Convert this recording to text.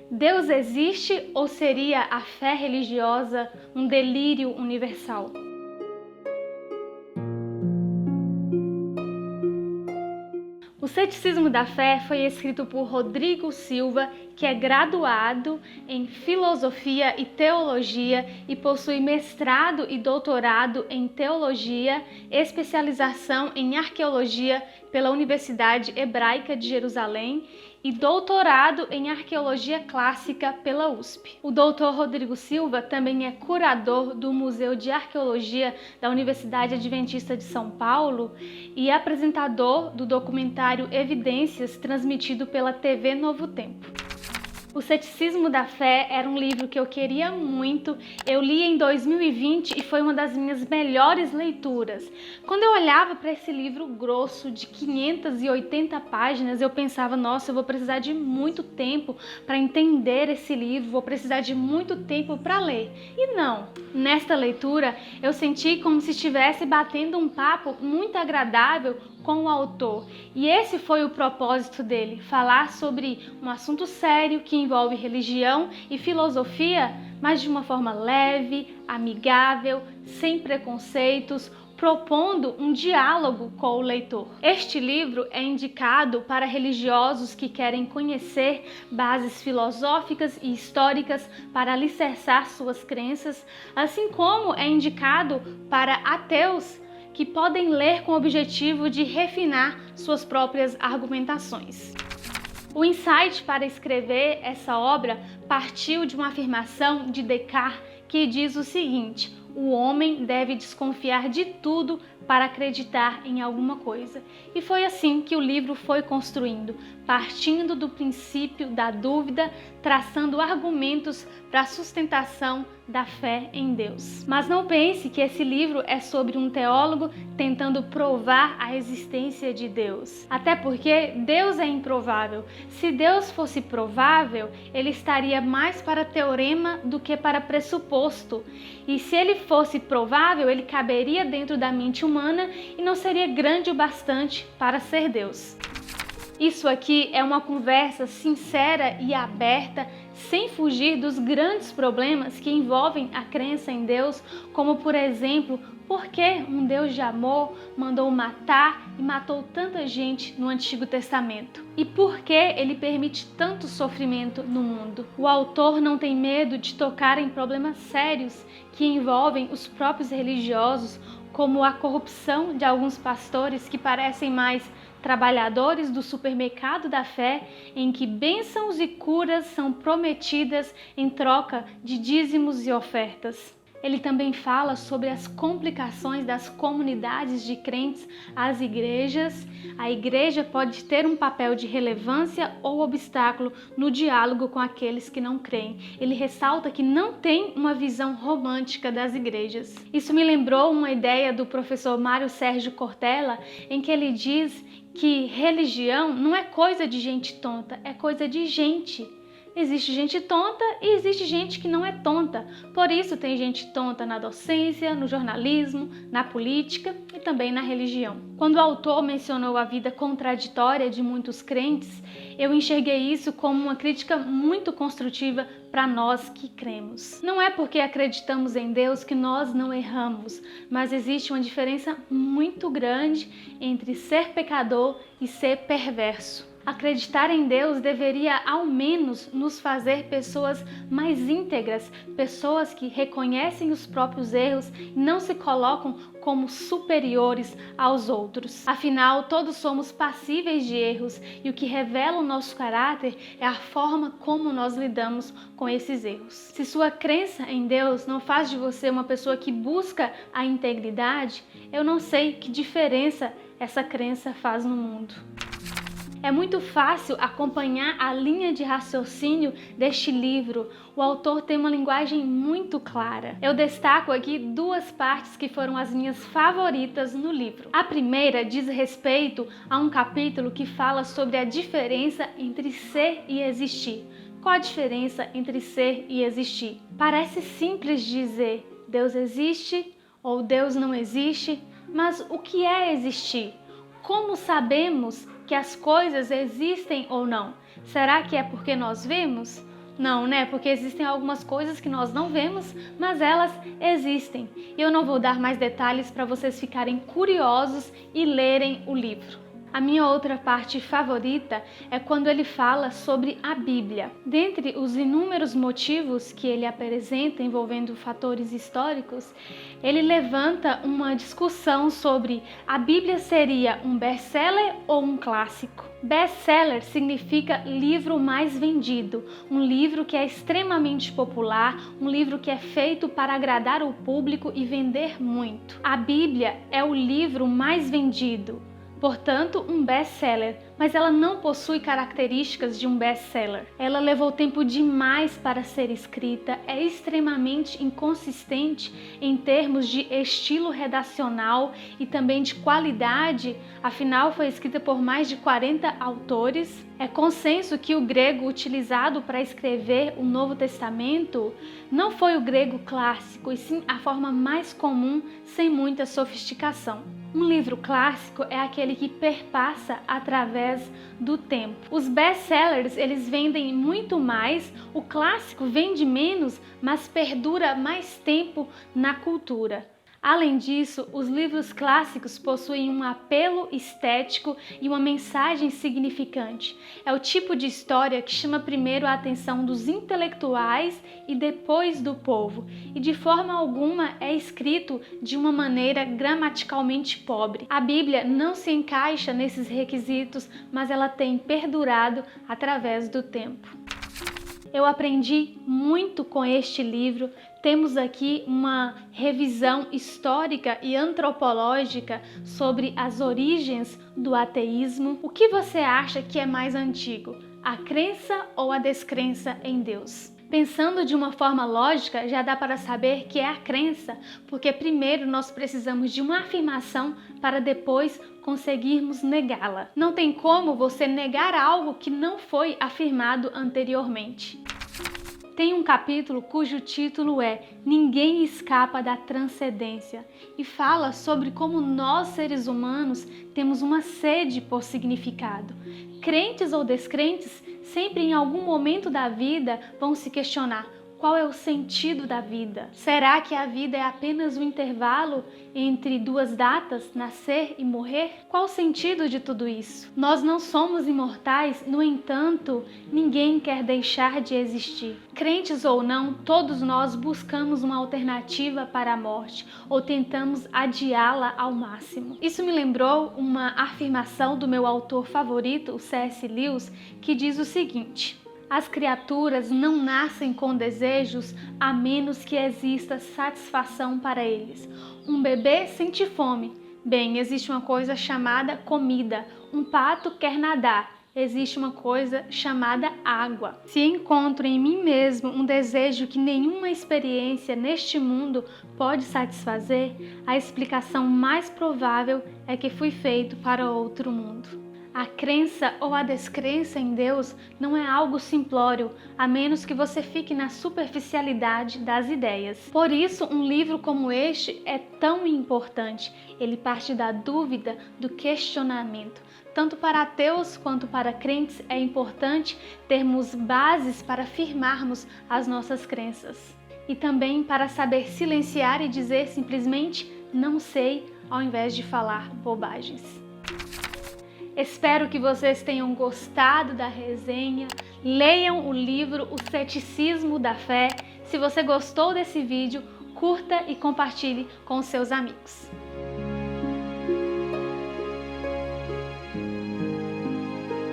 Deus existe ou seria a fé religiosa um delírio universal? O Ceticismo da Fé foi escrito por Rodrigo Silva, que é graduado em Filosofia e Teologia e possui mestrado e doutorado em Teologia, especialização em Arqueologia pela Universidade Hebraica de Jerusalém e doutorado em Arqueologia Clássica pela USP. O Dr. Rodrigo Silva também é curador do Museu de Arqueologia da Universidade Adventista de São Paulo e apresentador do documentário Evidências, transmitido pela TV Novo Tempo. O Ceticismo da Fé era um livro que eu queria muito, eu li em 2020 e foi uma das minhas melhores leituras. Quando eu olhava para esse livro grosso de 580 páginas, eu pensava, nossa, eu vou precisar de muito tempo para entender esse livro, vou precisar de muito tempo para ler. E não, nesta leitura eu senti como se estivesse batendo um papo muito agradável com o autor. E esse foi o propósito dele, falar sobre um assunto sério que envolve religião e filosofia, mas de uma forma leve, amigável, sem preconceitos, propondo um diálogo com o leitor. Este livro é indicado para religiosos que querem conhecer bases filosóficas e históricas para alicerçar suas crenças, assim como é indicado para ateus que podem ler com o objetivo de refinar suas próprias argumentações. O insight para escrever essa obra partiu de uma afirmação de Descartes que diz o seguinte: o homem deve desconfiar de tudo para acreditar em alguma coisa. E foi assim que o livro foi construindo, partindo do princípio da dúvida, traçando argumentos para a sustentação da fé em Deus. Mas não pense que esse livro é sobre um teólogo tentando provar a existência de Deus. Até porque Deus é improvável. Se Deus fosse provável, ele estaria mais para teorema do que para pressuposto. E se ele fosse provável, ele caberia dentro da mente humana e não seria grande o bastante para ser Deus. Isso aqui é uma conversa sincera e aberta, sem fugir dos grandes problemas que envolvem a crença em Deus, como por exemplo, por que um Deus de amor mandou matar e matou tanta gente no Antigo Testamento? E por que ele permite tanto sofrimento no mundo? O autor não tem medo de tocar em problemas sérios que envolvem os próprios religiosos, como a corrupção de alguns pastores que parecem mais trabalhadores do supermercado da fé, em que bênçãos e curas são prometidas em troca de dízimos e ofertas. Ele também fala sobre as complicações das comunidades de crentes às igrejas. A igreja pode ter um papel de relevância ou obstáculo no diálogo com aqueles que não creem. Ele ressalta que não tem uma visão romântica das igrejas. Isso me lembrou uma ideia do professor Mário Sérgio Cortella, em que ele diz que religião não é coisa de gente tonta, é coisa de gente. Existe gente tonta e existe gente que não é tonta. Por isso tem gente tonta na docência, no jornalismo, na política e também na religião. Quando o autor mencionou a vida contraditória de muitos crentes, eu enxerguei isso como uma crítica muito construtiva para nós que cremos. Não é porque acreditamos em Deus que nós não erramos, mas existe uma diferença muito grande entre ser pecador e ser perverso. Acreditar em Deus deveria ao menos nos fazer pessoas mais íntegras, pessoas que reconhecem os próprios erros e não se colocam como superiores aos outros. Afinal, todos somos passíveis de erros e o que revela o nosso caráter é a forma como nós lidamos com esses erros. Se sua crença em Deus não faz de você uma pessoa que busca a integridade, eu não sei que diferença essa crença faz no mundo. É muito fácil acompanhar a linha de raciocínio deste livro. O autor tem uma linguagem muito clara. Eu destaco aqui duas partes que foram as minhas favoritas no livro. A primeira diz respeito a um capítulo que fala sobre a diferença entre ser e existir. Qual a diferença entre ser e existir? Parece simples dizer Deus existe ou Deus não existe, mas o que é existir? Como sabemos que as coisas existem ou não? Será que é porque nós vemos? Não, né? Porque existem algumas coisas que nós não vemos, mas elas existem. E eu não vou dar mais detalhes para vocês ficarem curiosos e lerem o livro. A minha outra parte favorita é quando ele fala sobre a Bíblia. Dentre os inúmeros motivos que ele apresenta envolvendo fatores históricos, ele levanta uma discussão sobre a Bíblia seria um best-seller ou um clássico. Best-seller significa livro mais vendido, um livro que é extremamente popular, um livro que é feito para agradar o público e vender muito. A Bíblia é o livro mais vendido, portanto, um best-seller, mas ela não possui características de um best-seller. Ela levou tempo demais para ser escrita, é extremamente inconsistente em termos de estilo redacional e também de qualidade, afinal foi escrita por mais de 40 autores. É consenso que o grego utilizado para escrever o Novo Testamento não foi o grego clássico, e sim a forma mais comum, sem muita sofisticação. Um livro clássico é aquele que perpassa através do tempo. Os best-sellers, eles vendem muito mais, o clássico vende menos, mas perdura mais tempo na cultura. Além disso, os livros clássicos possuem um apelo estético e uma mensagem significante. É o tipo de história que chama primeiro a atenção dos intelectuais e depois do povo, e de forma alguma é escrito de uma maneira gramaticalmente pobre. A Bíblia não se encaixa nesses requisitos, mas ela tem perdurado através do tempo. Eu aprendi muito com este livro. Temos aqui uma revisão histórica e antropológica sobre as origens do ateísmo. O que você acha que é mais antigo, a crença ou a descrença em Deus? Pensando de uma forma lógica, já dá para saber que é a crença, porque primeiro nós precisamos de uma afirmação para depois conseguirmos negá-la. Não tem como você negar algo que não foi afirmado anteriormente. Tem um capítulo cujo título é Ninguém Escapa da Transcendência e fala sobre como nós, seres humanos, temos uma sede por significado. Crentes ou descrentes, sempre em algum momento da vida vão se questionar: qual é o sentido da vida? Será que a vida é apenas um intervalo entre duas datas, nascer e morrer? Qual o sentido de tudo isso? Nós não somos imortais, no entanto, ninguém quer deixar de existir. Crentes ou não, todos nós buscamos uma alternativa para a morte ou tentamos adiá-la ao máximo. Isso me lembrou uma afirmação do meu autor favorito, o C.S. Lewis, que diz o seguinte: as criaturas não nascem com desejos a menos que exista satisfação para eles. Um bebê sente fome. Bem, existe uma coisa chamada comida. Um pato quer nadar. Existe uma coisa chamada água. Se encontro em mim mesmo um desejo que nenhuma experiência neste mundo pode satisfazer, a explicação mais provável é que fui feito para outro mundo. A crença ou a descrença em Deus não é algo simplório, a menos que você fique na superficialidade das ideias. Por isso, um livro como este é tão importante. Ele parte da dúvida, do questionamento. Tanto para ateus quanto para crentes é importante termos bases para firmarmos as nossas crenças. E também para saber silenciar e dizer simplesmente não sei, ao invés de falar bobagens. Espero que vocês tenham gostado da resenha. Leiam o livro O Ceticismo da Fé. Se você gostou desse vídeo, curta e compartilhe com seus amigos.